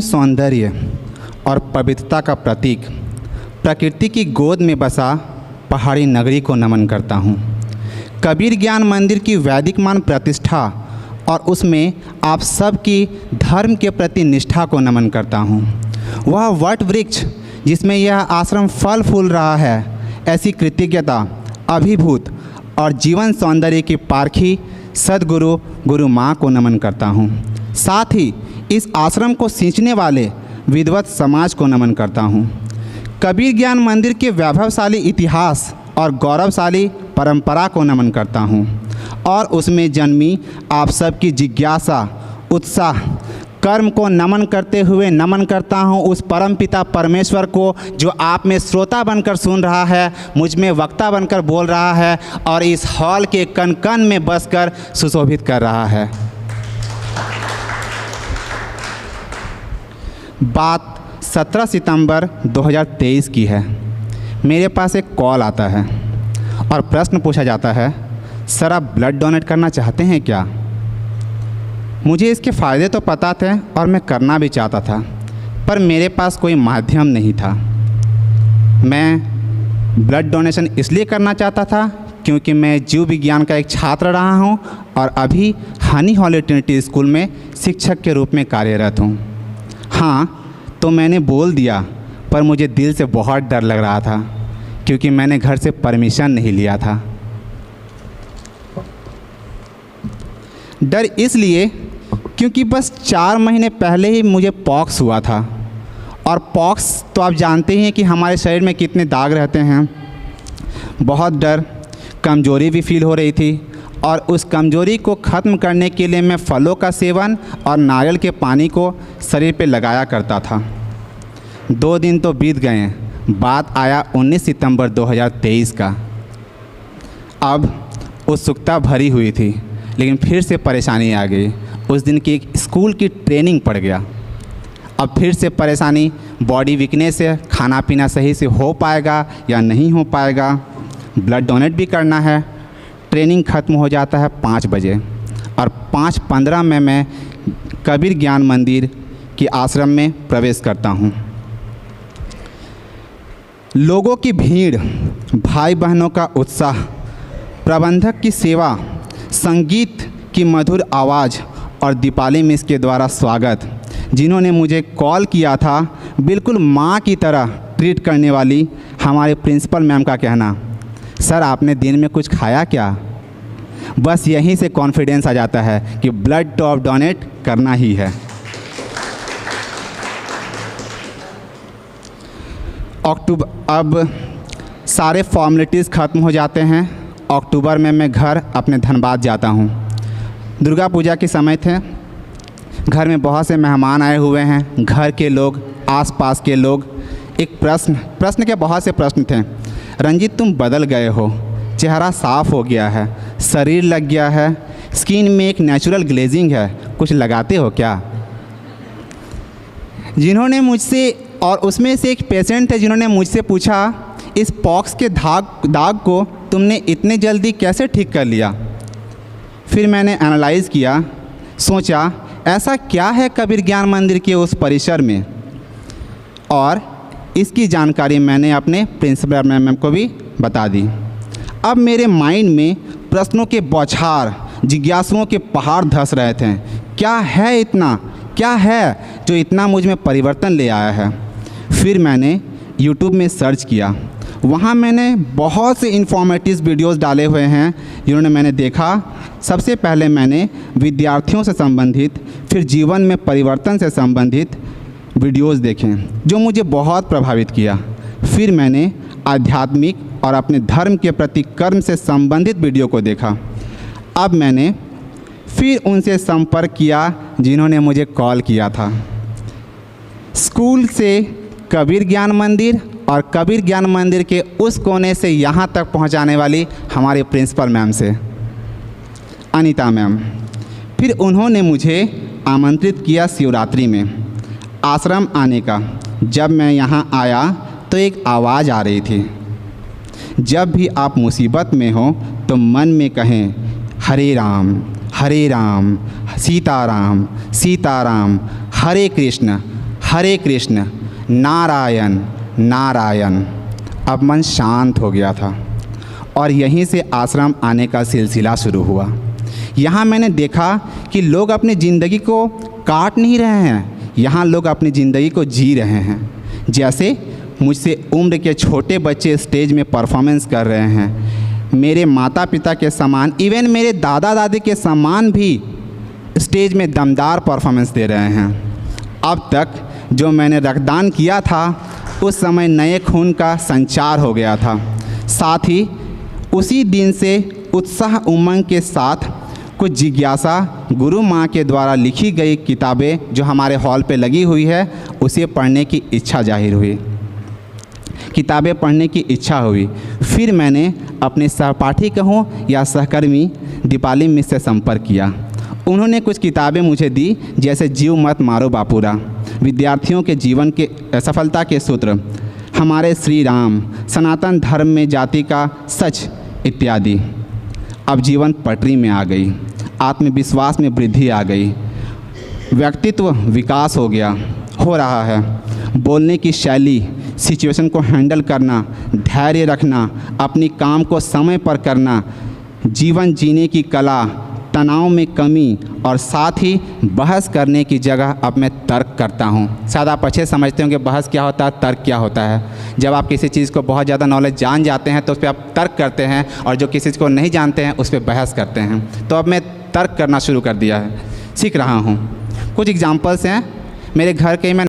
सौंदर्य और पवित्रता का प्रतीक प्रकृति की गोद में बसा पहाड़ी नगरी को नमन करता हूँ। कबीर ज्ञान मंदिर की वैदिक मान प्रतिष्ठा और उसमें आप सबकी धर्म के प्रति निष्ठा को नमन करता हूँ। वह वट वृक्ष जिसमें यह आश्रम फल फूल रहा है, ऐसी कृतज्ञता, अभिभूत और जीवन सौंदर्य की पारखी सद्गुरु गुरु माँ को नमन करता हूँ। साथ ही इस आश्रम को सींचने वाले विद्वत समाज को नमन करता हूँ। कबीर ज्ञान मंदिर के वैभवशाली इतिहास और गौरवशाली परंपरा को नमन करता हूँ और उसमें जन्मी आप सबकी जिज्ञासा, उत्साह, कर्म को नमन करते हुए नमन करता हूँ उस परमपिता परमेश्वर को जो आप में श्रोता बनकर सुन रहा है, मुझ में वक्ता बनकर बोल रहा है और इस हॉल के कण कण में बसकर सुशोभित कर रहा है। बात 17 सितंबर 2023 की है। मेरे पास एक कॉल आता है और प्रश्न पूछा जाता है, सर आप ब्लड डोनेट करना चाहते हैं क्या? मुझे इसके फ़ायदे तो पता थे और मैं करना भी चाहता था, पर मेरे पास कोई माध्यम नहीं था। मैं ब्लड डोनेशन इसलिए करना चाहता था क्योंकि मैं जीव विज्ञान का एक छात्र रहा हूं और अभी हनी हॉली ट्रिनिटी स्कूल में शिक्षक के रूप में कार्यरत हूं। हाँ, तो मैंने बोल दिया, पर मुझे दिल से बहुत डर लग रहा था क्योंकि मैंने घर से परमिशन नहीं लिया था। डर इसलिए क्योंकि बस 4 महीने पहले ही मुझे पॉक्स हुआ था और पॉक्स तो आप जानते ही हैं कि हमारे शरीर में कितने दाग रहते हैं। बहुत डर, कमज़ोरी भी फील हो रही थी और उस कमज़ोरी को ख़त्म करने के लिए मैं फलों का सेवन और नारियल के पानी को शरीर पे लगाया करता था। 2 दिन तो बीत गए हैं। बात आया 19 सितंबर 2023 का। अब उत्सुकता भरी हुई थी, लेकिन फिर से परेशानी आ गई। उस दिन की एक स्कूल की ट्रेनिंग पड़ गया। अब फिर से परेशानी, बॉडी वीकनेस है, खाना पीना सही से हो पाएगा या नहीं हो पाएगा। ब्लड डोनेट भी करना है। ट्रेनिंग ख़त्म हो जाता है 5 बजे और 5:15 में मैं कबीर ज्ञान मंदिर की आश्रम में प्रवेश करता हूँ। लोगों की भीड़, भाई बहनों का उत्साह, प्रबंधक की सेवा, संगीत की मधुर आवाज़ और दीपाली मिस के द्वारा स्वागत, जिन्होंने मुझे कॉल किया था, बिल्कुल माँ की तरह ट्रीट करने वाली हमारे प्रिंसिपल मैम का कहना, सर आपने दिन में कुछ खाया क्या? बस यहीं से कॉन्फिडेंस आ जाता है कि ब्लड टॉप डोनेट करना ही है। अब सारे फॉर्मेलिटीज़ ख़त्म हो जाते हैं। अक्टूबर में मैं घर अपने धनबाद जाता हूँ। दुर्गा पूजा के समय थे। घर में बहुत से मेहमान आए हुए हैं, घर के लोग, आसपास के लोग। एक प्रश्न के बहुत से प्रश्न थे। रंजीत तुम बदल गए हो, चेहरा साफ़ हो गया है, शरीर लग गया है, स्किन में एक नेचुरल ग्लेजिंग है, कुछ लगाते हो क्या? जिन्होंने मुझसे, और उसमें से एक पेशेंट है जिन्होंने मुझसे पूछा, इस पॉक्स के दाग को तुमने इतने जल्दी कैसे ठीक कर लिया? फिर मैंने एनालाइज़ किया, सोचा ऐसा क्या है कबीर ज्ञान मंदिर के उस परिसर में, और इसकी जानकारी मैंने अपने प्रिंसिपल मैम को भी बता दी। अब मेरे माइंड में प्रश्नों के बौछार, जिज्ञासुओं के पहाड़ धंस रहे थे। क्या है इतना, क्या है जो इतना मुझ में परिवर्तन ले आया है? फिर मैंने YouTube में सर्च किया। वहाँ मैंने बहुत से इन्फॉर्मेटिव वीडियोस डाले हुए हैं जिन्होंने मैंने देखा। सबसे पहले मैंने विद्यार्थियों से संबंधित, फिर जीवन में परिवर्तन से संबंधित वीडियोस देखे जो मुझे बहुत प्रभावित किया। फिर मैंने आध्यात्मिक और अपने धर्म के प्रति कर्म से संबंधित वीडियो को देखा। अब मैंने फिर उनसे संपर्क किया जिन्होंने मुझे कॉल किया था। स्कूल से कबीर ज्ञान मंदिर और कबीर ज्ञान मंदिर के उस कोने से यहाँ तक पहुँचाने वाली हमारे प्रिंसिपल मैम से, अनीता मैम। फिर उन्होंने मुझे आमंत्रित किया शिवरात्रि में आश्रम आने का। जब मैं यहाँ आया तो एक आवाज़ आ रही थी, जब भी आप मुसीबत में हो तो मन में कहें हरे राम सीताराम सीताराम, हरे कृष्ण हरे कृष्ण, नारायण नारायण। अब मन शांत हो गया था और यहीं से आश्रम आने का सिलसिला शुरू हुआ। यहाँ मैंने देखा कि लोग अपनी ज़िंदगी को काट नहीं रहे हैं, यहाँ लोग अपनी ज़िंदगी को जी रहे हैं। जैसे मुझसे उम्र के छोटे बच्चे स्टेज में परफॉर्मेंस कर रहे हैं, मेरे माता पिता के समान, इवन मेरे दादा दादी के समान भी स्टेज में दमदार परफॉर्मेंस दे रहे हैं। अब तक जो मैंने रक्तदान किया था उस समय नए खून का संचार हो गया था। साथ ही उसी दिन से उत्साह उमंग के साथ कुछ जिज्ञासा, गुरु माँ के द्वारा लिखी गई किताबें जो हमारे हॉल पे लगी हुई है उसे पढ़ने की इच्छा जाहिर हुई, किताबें पढ़ने की इच्छा हुई। फिर मैंने अपने सहपाठी कहूँ या सहकर्मी दीपाली मिश्र से संपर्क किया। उन्होंने कुछ किताबें मुझे दी, जैसे जीव मत मारो बापूरा, विद्यार्थियों के जीवन के सफलता के सूत्र, हमारे श्री राम, सनातन धर्म में जाति का सच इत्यादि। अब जीवन पटरी में आ गई, आत्मविश्वास में वृद्धि आ गई, व्यक्तित्व विकास हो रहा है। बोलने की शैली, सिचुएशन को हैंडल करना, धैर्य रखना, अपनी काम को समय पर करना, जीवन जीने की कला, तनाव में कमी और साथ ही बहस करने की जगह अब मैं तर्क करता हूँ। शायद आप अच्छे समझते होंगे बहस क्या होता है, तर्क क्या होता है। जब आप किसी चीज़ को बहुत ज़्यादा नॉलेज जान जाते हैं तो उस पर आप तर्क करते हैं, और जो किसी चीज़ को नहीं जानते हैं उस पर बहस करते हैं। तो अब मैं तर्क करना शुरू कर दिया है, सीख रहा हूँ। कुछ एग्जाम्पल्स हैं मेरे घर के। मैं